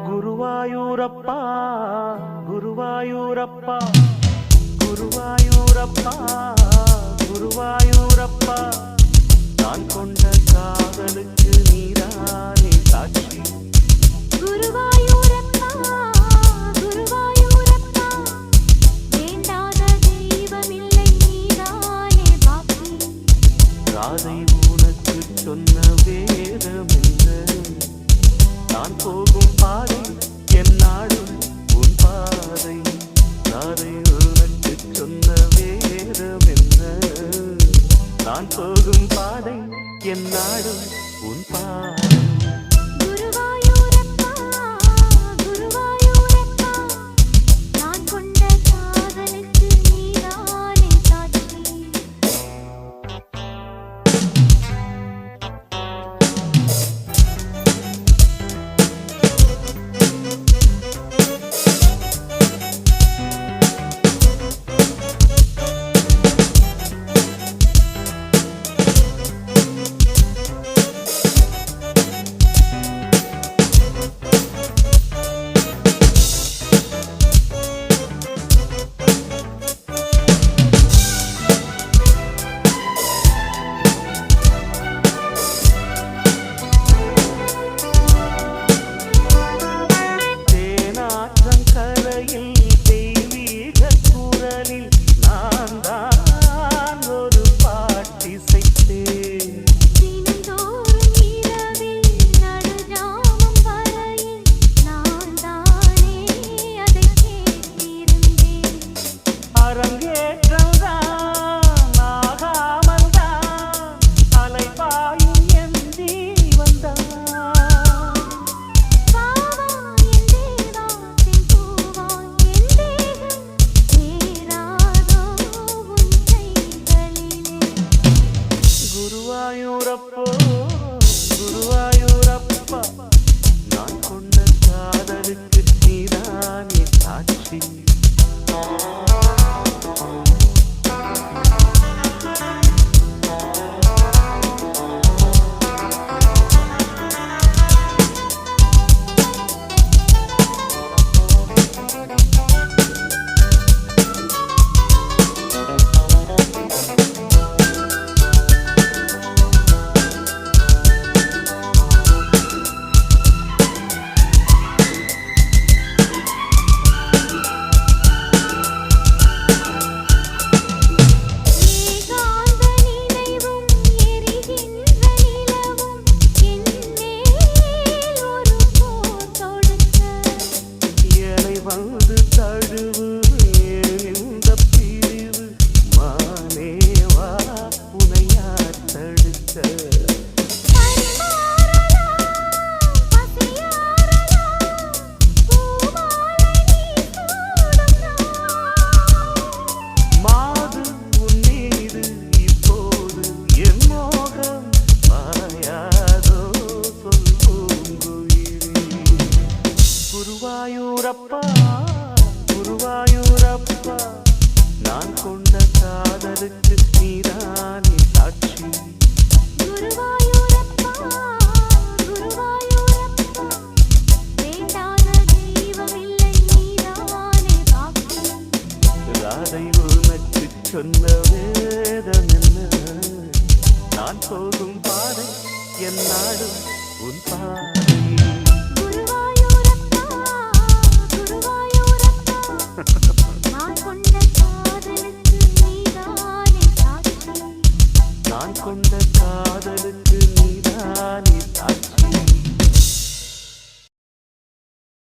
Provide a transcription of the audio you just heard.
குருவாயூரப்பா குருவாயூரப்பா குருவாயூரப்பா குருவாயூரப்பா நான் கொண்ட காதலுக்கு நீதானே சாட்சி. குருவாயூரப்பா குருவாயூரப்பா வேண்டாத தெய்வமில்லை நீதானே பாக்கி. ராதை உனக்கு சொன்ன வேதம் என்ன? நான் போகும் பாதை என் நாடும் உன் பாதை. ராதை உனக்கு சொன்ன வேதம் என்ன? நான் போகும் பாதை என் நாடும் உன் பாதை. குருவாயூரப்பா குருவாயூரப்பா நான் கொண்ட காதலுக்கு நீதானே சாட்சி. குருவாயூரப்பா குருவாயூரப்பா நான் கொண்ட காதலுக்கு நீதானே சாட்சி. வந்து தழுவு இந்த பிரிவு மானேவா உனையா தடுக்க. மாது உன் மீது இப்போது என் மோகம் மாயாதோ சொல் பூங்குயிலே. குருவாயூரப்பா குருவாயூரப்பா நான் கொண்ட காதலுக்கு நீதானே சாட்சி. குருவாயூரப்பா குருவாயூரப்பா வேண்டாத தெய்வமில்லை நீதானே பாக்கி. ராதை உனக்கு சொன்ன வேதம் என்ன? நான் போகும் பாதை என் நாடும் உன் பாதை. குருவாயூரப்பா குருவாயூரப்பா நான் கொண்ட காதலுக்கு நீதானே சாட்சி. நான் கொண்ட காதலுக்கு நீதானே சாட்சி.